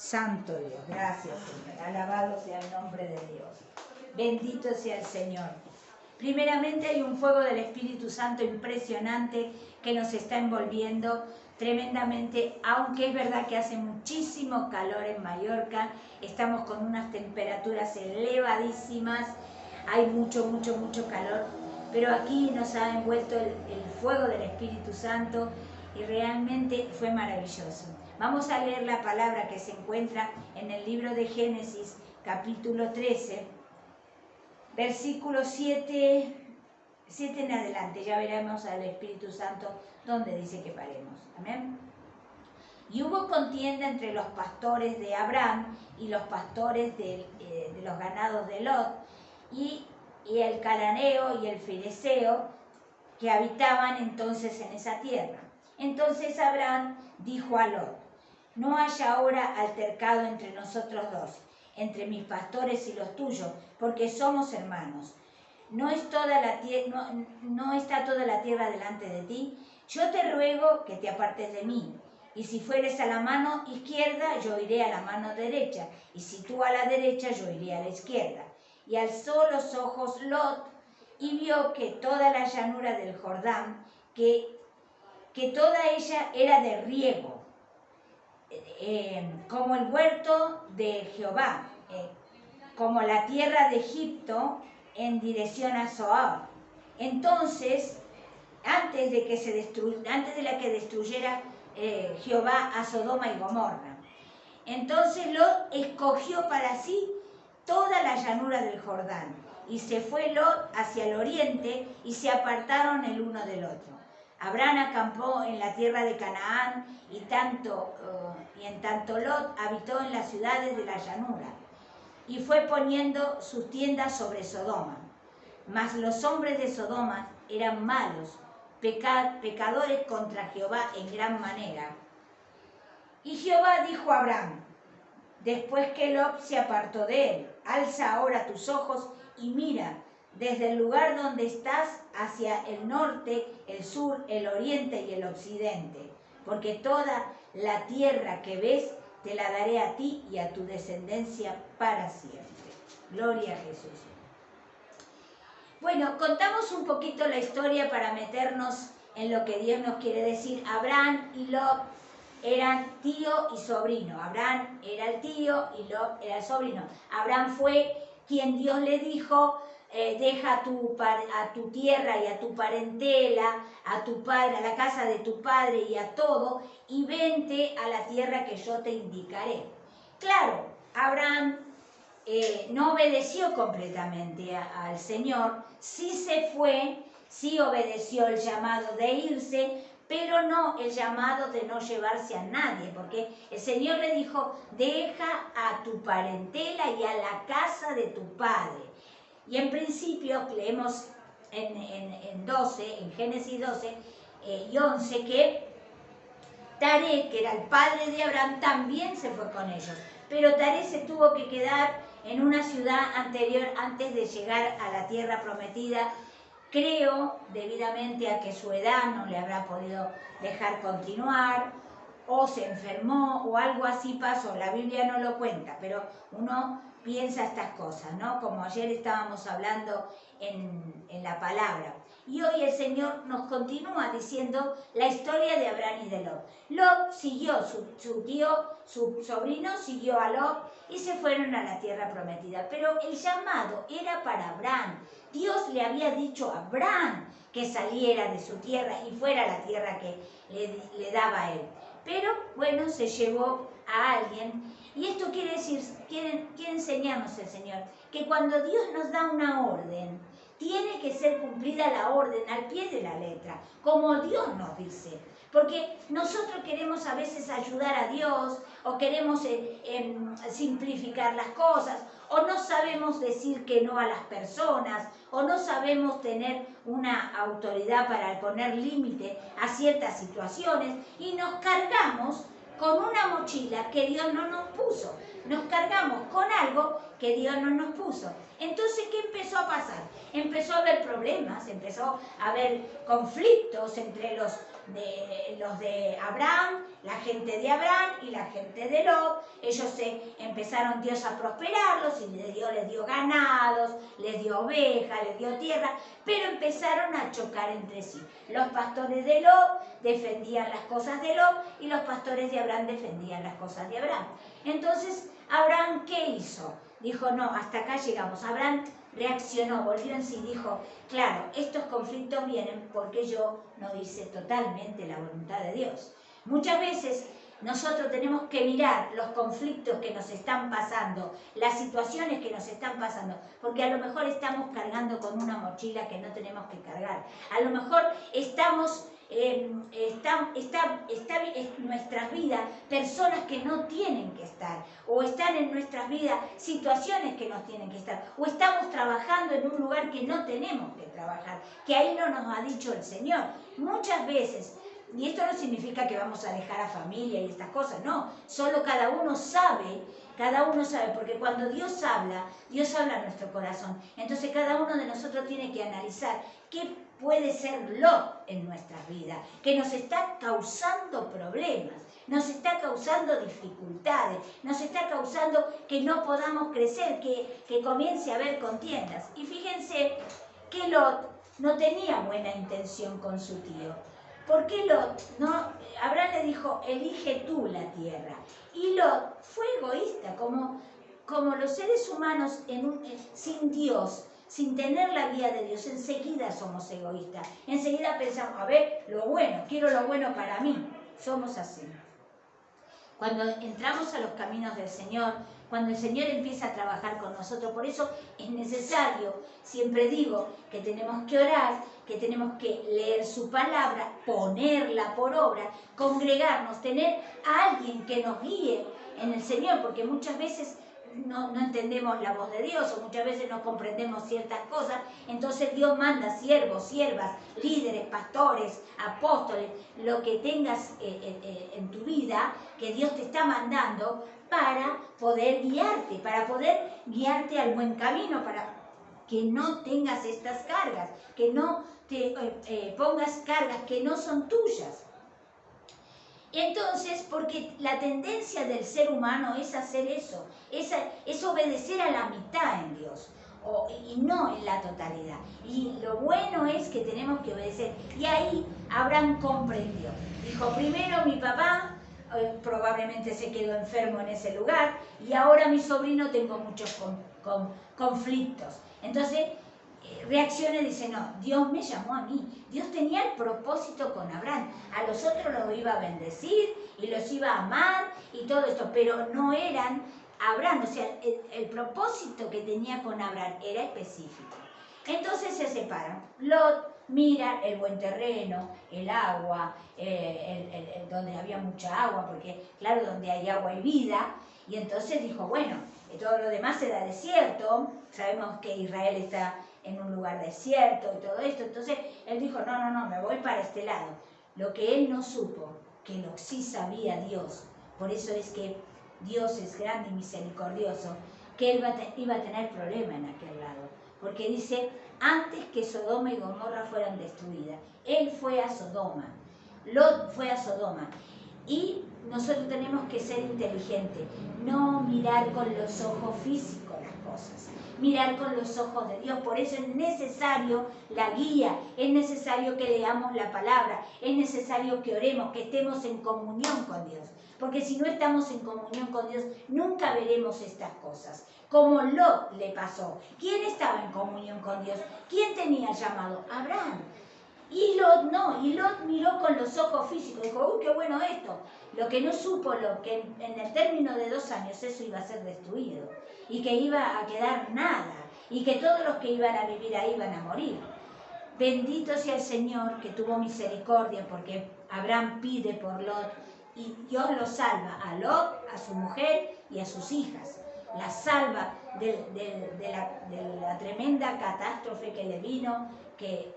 Santo Dios, gracias Señor, alabado sea el nombre de Dios, bendito sea el Señor. Primeramente hay un fuego del Espíritu Santo impresionante que nos está envolviendo tremendamente, aunque es verdad que hace muchísimo calor en Mallorca, estamos con unas temperaturas elevadísimas, hay mucho calor, pero aquí nos ha envuelto el fuego del Espíritu Santo y realmente fue maravilloso. Vamos a leer la palabra que se encuentra en el libro de Génesis, capítulo 13, versículo 7 en adelante. Ya veremos al Espíritu Santo donde dice que paremos. Amén. Y hubo contienda entre los pastores de Abraham y los pastores de los ganados de Lot, y el cananeo y el fereceo que habitaban entonces en esa tierra. Entonces Abraham dijo a Lot: no haya ahora altercado entre nosotros dos, entre mis pastores y los tuyos, porque somos hermanos. ¿No está toda la tierra delante de ti? Yo te ruego que te apartes de mí. Y si fueres a la mano izquierda, yo iré a la mano derecha. Y si tú a la derecha, yo iré a la izquierda. Y alzó los ojos Lot y vio que toda la llanura del Jordán, que toda ella era de riego, como el huerto de Jehová, como la tierra de Egipto en dirección a Zoar. Entonces, antes de la que destruyera Jehová a Sodoma y Gomorra, entonces Lot escogió para sí toda la llanura del Jordán, y se fue Lot hacia el oriente, y se apartaron el uno del otro. Abraham acampó en la tierra de Canaán, y en tanto Lot habitó en las ciudades de la llanura, y fue poniendo sus tiendas sobre Sodoma. Mas los hombres de Sodoma eran malos, pecadores contra Jehová en gran manera. Y Jehová dijo a Abraham, después que Lot se apartó de él: alza ahora tus ojos y mira desde el lugar donde estás hacia el norte, el sur, el oriente y el occidente, porque toda la tierra que ves te la daré a ti y a tu descendencia para siempre. Gloria a Jesús. Bueno, contamos un poquito la historia para meternos en lo que Dios nos quiere decir. Abraham y Lot eran tío y sobrino. Abraham era el tío y Lot era el sobrino. Abraham fue quien Dios le dijo: deja a tu tierra y a tu parentela, a tu padre, a la casa de tu padre y a todo, y vente a la tierra que yo te indicaré. Claro, Abraham no obedeció completamente al Señor, sí se fue, sí obedeció el llamado de irse, pero no el llamado de no llevarse a nadie, porque el Señor le dijo: deja a tu parentela y a la casa de tu padre. Y en principio leemos en Génesis 12 y 11, que Taré, que era el padre de Abraham, también se fue con ellos. Pero Taré se tuvo que quedar en una ciudad anterior antes de llegar a la tierra prometida. Creo, debidamente a que su edad no le habrá podido dejar continuar, o se enfermó, o algo así pasó. La Biblia no lo cuenta, pero uno piensa estas cosas, ¿no? Como ayer estábamos hablando en la palabra. Y hoy el Señor nos continúa diciendo la historia de Abraham y de Lot. Lot siguió, su sobrino siguió a Lot y se fueron a la tierra prometida. Pero el llamado era para Abraham. Dios le había dicho a Abraham que saliera de su tierra y fuera a la tierra que le daba a él. Pero bueno, se llevó a alguien. Y esto quiere decir, quiere enseñarnos el Señor, que cuando Dios nos da una orden, tiene que ser cumplida la orden al pie de la letra, como Dios nos dice. Porque nosotros queremos a veces ayudar a Dios, o queremos simplificar las cosas, o no sabemos decir que no a las personas, o no sabemos tener una autoridad para poner límite a ciertas situaciones, y nos cargamos con una mochila que Dios no nos puso. nos cargamos con algo que Dios no nos puso. Entonces, ¿qué empezó a pasar? Empezó a haber problemas, empezó a haber conflictos entre los de Abraham, la gente de Abraham y la gente de Lot. Ellos empezaron Dios a prosperarlos y Dios les dio ganados, les dio ovejas, les dio tierra, pero empezaron a chocar entre sí. Los pastores de Lot defendían las cosas de Lot y los pastores de Abraham defendían las cosas de Abraham. Entonces, Abraham, ¿qué hizo? Dijo, no, hasta acá llegamos. Abraham reaccionó, volvió en sí y dijo, claro, estos conflictos vienen porque yo no hice totalmente la voluntad de Dios. Muchas veces nosotros tenemos que mirar los conflictos que nos están pasando, las situaciones que nos están pasando, porque a lo mejor estamos cargando con una mochila que no tenemos que cargar. A lo mejor estamos en nuestras vidas personas que no tienen que estar, o están en nuestras vidas situaciones que no tienen que estar, o estamos trabajando en un lugar que no tenemos que trabajar, que ahí no nos ha dicho el Señor. Muchas veces, y esto no significa que vamos a dejar a familia y estas cosas, no, solo cada uno sabe, porque cuando Dios habla a nuestro corazón. Entonces cada uno de nosotros tiene que analizar qué puede ser Lot en nuestras vidas, que nos está causando problemas, nos está causando dificultades, nos está causando que no podamos crecer, que comience a haber contiendas. Y fíjense que Lot no tenía buena intención con su tío. ¿Por qué Lot? No, Abraham le dijo, elige tú la tierra. Y Lot fue egoísta, como los seres humanos sin Dios, sin tener la guía de Dios, enseguida somos egoístas. Enseguida pensamos, a ver, lo bueno, quiero lo bueno para mí. Somos así. Cuando entramos a los caminos del Señor, cuando el Señor empieza a trabajar con nosotros, por eso es necesario, siempre digo, que tenemos que orar, que tenemos que leer su palabra, ponerla por obra, congregarnos, tener a alguien que nos guíe en el Señor, porque muchas veces no entendemos la voz de Dios, o muchas veces no comprendemos ciertas cosas. Entonces Dios manda siervos, siervas, líderes, pastores, apóstoles, lo que tengas en tu vida, que Dios te está mandando para poder guiarte al buen camino, para que no tengas estas cargas, que no te pongas cargas que no son tuyas. Entonces, porque la tendencia del ser humano es hacer eso, es obedecer a la mitad en Dios, y no en la totalidad. Y lo bueno es que tenemos que obedecer. Y ahí Abraham comprendió. Dijo, primero mi papá probablemente se quedó enfermo en ese lugar, y ahora mi sobrino tengo muchos conflictos. Entonces, reacciona y dice, no, Dios me llamó a mí. Dios tenía el propósito con Abraham. A los otros los iba a bendecir y los iba a amar y todo esto, pero no eran Abraham. O sea, el propósito que tenía con Abraham era específico. Entonces se separan. Lot mira el buen terreno, el agua, donde había mucha agua, porque claro, donde hay agua hay vida. Y entonces dijo, bueno, todo lo demás era desierto. Sabemos que Israel está en un lugar desierto y todo esto. Entonces él dijo, no, me voy para este lado. Lo que él no supo, que lo sí sabía Dios, por eso es que Dios es grande y misericordioso, que él iba a tener problema en aquel lado. Porque dice, antes que Sodoma y Gomorra fueran destruidas, él fue a Sodoma, Lot fue a Sodoma. Y nosotros tenemos que ser inteligentes, no mirar con los ojos físicos las cosas, mirar con los ojos de Dios. Por eso es necesario la guía, es necesario que leamos la palabra, es necesario que oremos, que estemos en comunión con Dios. Porque si no estamos en comunión con Dios, nunca veremos estas cosas. Como Lot le pasó. ¿Quién estaba en comunión con Dios? ¿Quién tenía llamado? Abraham. Y Lot no, y Lot miró con los ojos físicos, dijo, qué bueno esto. Lo que no supo, lo que en el término de 2 años eso iba a ser destruido, y que iba a quedar nada, y que todos los que iban a vivir ahí iban a morir. Bendito sea el Señor que tuvo misericordia, porque Abraham pide por Lot, y Dios lo salva, a Lot, a su mujer y a sus hijas. La salva de la tremenda catástrofe que le vino, que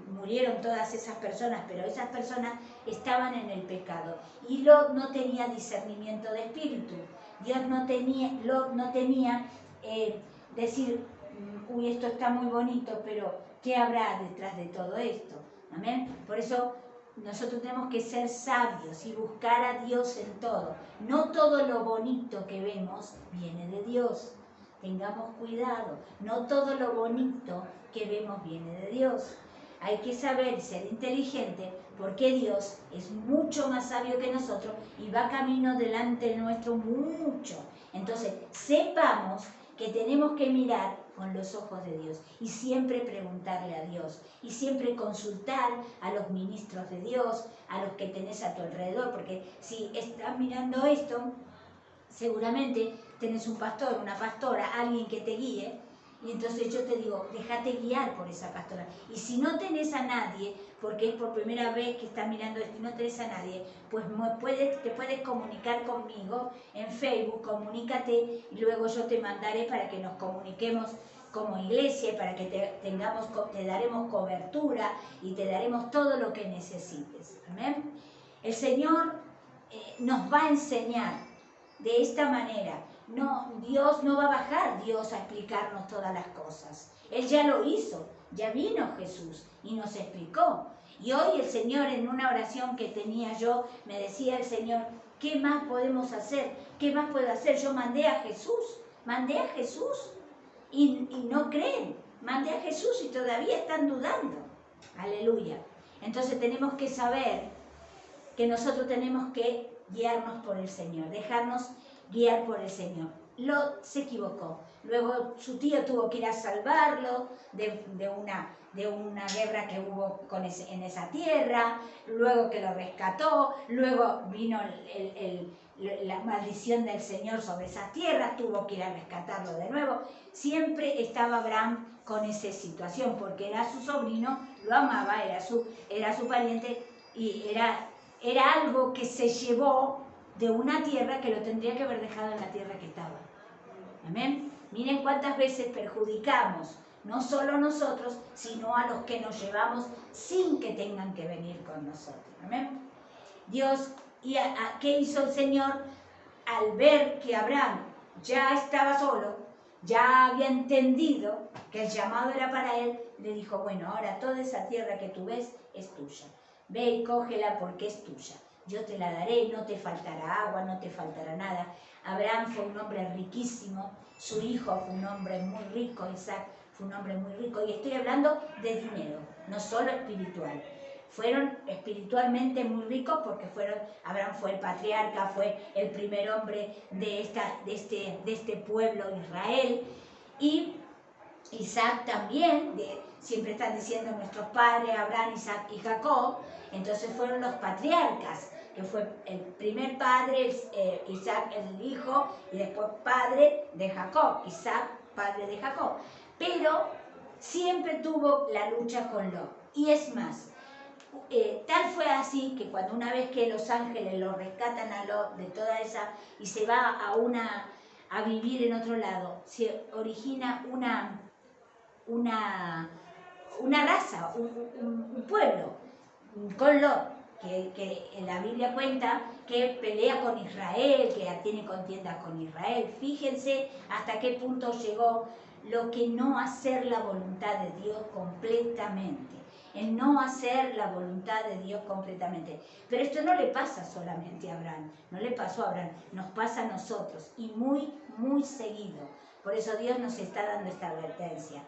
murieron todas esas personas, pero esas personas estaban en el pecado. Y Lot no tenía discernimiento de espíritu. Dios no tenía, Lot no tenía decir, uy, esto está muy bonito, pero ¿qué habrá detrás de todo esto? Amén. Por eso nosotros tenemos que ser sabios y buscar a Dios en todo. No todo lo bonito que vemos viene de Dios. Tengamos cuidado. No todo lo bonito que vemos viene de Dios. Hay que saber ser inteligente porque Dios es mucho más sabio que nosotros y va camino delante nuestro mucho. Entonces, sepamos que tenemos que mirar con los ojos de Dios y siempre preguntarle a Dios y siempre consultar a los ministros de Dios, a los que tenés a tu alrededor, porque si estás mirando esto, seguramente tenés un pastor, una pastora, alguien que te guíe, y entonces yo te digo, déjate guiar por esa pastora. Y si no tenés a nadie, porque es por primera vez que estás mirando esto y no tenés a nadie, pues te puedes comunicar conmigo en Facebook, comunícate y luego yo te mandaré para que nos comuniquemos como iglesia, para que te daremos cobertura y te daremos todo lo que necesites. ¿Amén? El Señor nos va a enseñar de esta manera. No, Dios no va a bajar Dios a explicarnos todas las cosas. Él ya lo hizo, ya vino Jesús y nos explicó. Y hoy el Señor, en una oración que tenía yo, me decía el Señor, ¿qué más podemos hacer? ¿Qué más puedo hacer? Yo mandé a Jesús y no creen. Mandé a Jesús y todavía están dudando. Aleluya. Entonces tenemos que saber que nosotros tenemos que guiarnos por el Señor, dejarnos guiar por el Señor. Lot se equivocó. Luego su tío tuvo que ir a salvarlo de una guerra que hubo en esa tierra, luego que lo rescató, luego vino la maldición del Señor sobre esas tierras, tuvo que ir a rescatarlo de nuevo. Siempre estaba Abraham con esa situación, porque era su sobrino, lo amaba, era su pariente y era algo que se llevó de una tierra que lo tendría que haber dejado en la tierra que estaba. Amén. Miren cuántas veces perjudicamos, no solo nosotros, sino a los que nos llevamos sin que tengan que venir con nosotros. Amén. Dios, ¿qué hizo el Señor? Al ver que Abraham ya estaba solo, ya había entendido que el llamado era para él, le dijo, bueno, ahora toda esa tierra que tú ves es tuya. Ve y cógela porque es tuya. Yo te la daré, no te faltará agua, no te faltará nada. Abraham fue un hombre riquísimo, su hijo fue un hombre muy rico, Isaac fue un hombre muy rico, y estoy hablando de dinero, no solo espiritual. Fueron espiritualmente muy ricos porque Abraham fue el patriarca, fue el primer hombre de este pueblo Israel, y Isaac también, siempre están diciendo nuestros padres, Abraham, Isaac y Jacob, entonces fueron los patriarcas, que fue el primer padre, Isaac el hijo, y después padre de Jacob, Isaac padre de Jacob. Pero siempre tuvo la lucha con Lot. Y es más, tal fue así que cuando una vez que los ángeles lo rescatan a Lot de toda esa y se va a vivir en otro lado, se origina una raza, un pueblo, con Lot, que en la Biblia cuenta que pelea con Israel, que tiene contiendas con Israel. Fíjense hasta qué punto llegó lo que no hacer la voluntad de Dios completamente. En no hacer la voluntad de Dios completamente. Pero esto no le pasa solamente a Abraham, no le pasó a Abraham, nos pasa a nosotros y muy, muy seguido. Por eso Dios nos está dando esta advertencia.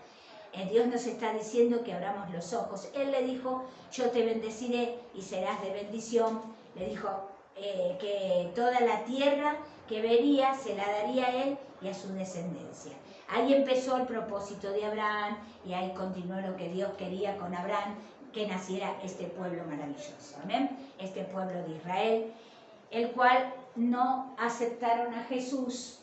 Dios nos está diciendo que abramos los ojos. Él le dijo, yo te bendeciré y serás de bendición. Le dijo que toda la tierra que vería se la daría a él y a su descendencia. Ahí empezó el propósito de Abraham y ahí continuó lo que Dios quería con Abraham, que naciera este pueblo maravilloso. Amén. Este pueblo de Israel, el cual no aceptaron a Jesús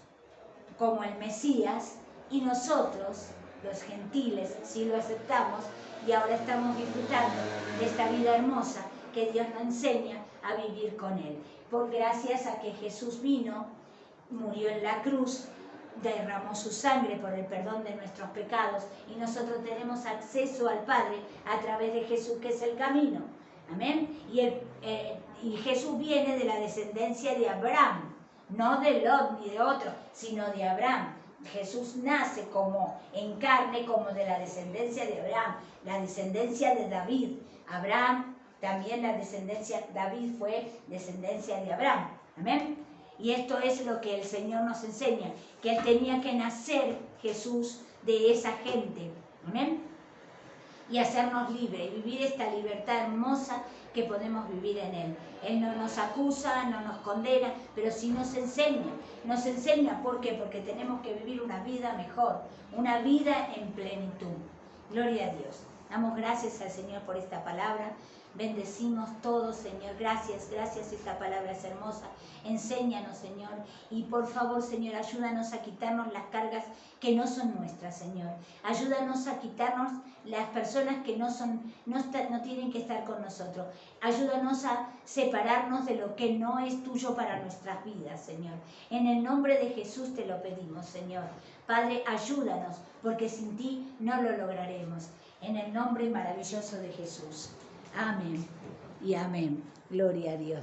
como el Mesías, y nosotros, los gentiles, sí lo aceptamos y ahora estamos disfrutando de esta vida hermosa que Dios nos enseña a vivir con Él. Por gracias a que Jesús vino, murió en la cruz, derramó su sangre por el perdón de nuestros pecados y nosotros tenemos acceso al Padre a través de Jesús, que es el camino. Amén. Y Jesús viene de la descendencia de Abraham. no de Lot ni de otro, sino de Abraham. Jesús nace como en carne, como de la descendencia de Abraham, la descendencia de David. Abraham, también la descendencia, David fue descendencia de Abraham. Amén. Y esto es lo que el Señor nos enseña, que Él tenía que nacer, Jesús, de esa gente. Amén. Y hacernos libres, y vivir esta libertad hermosa que podemos vivir en Él. Él no nos acusa, no nos condena, pero sí nos enseña. Nos enseña, ¿por qué? Porque tenemos que vivir una vida mejor, una vida en plenitud. Gloria a Dios. Damos gracias al Señor por esta palabra. Bendecimos todos, Señor. Gracias, gracias. Esta palabra es hermosa. Enséñanos, Señor. Y por favor, Señor, ayúdanos a quitarnos las cargas que no son nuestras, Señor. Ayúdanos a quitarnos las personas que no tienen que estar con nosotros. Ayúdanos a separarnos de lo que no es tuyo para nuestras vidas, Señor. En el nombre de Jesús te lo pedimos, Señor. Padre, ayúdanos, porque sin ti no lo lograremos. En el nombre maravilloso de Jesús. Amén y amén. Gloria a Dios.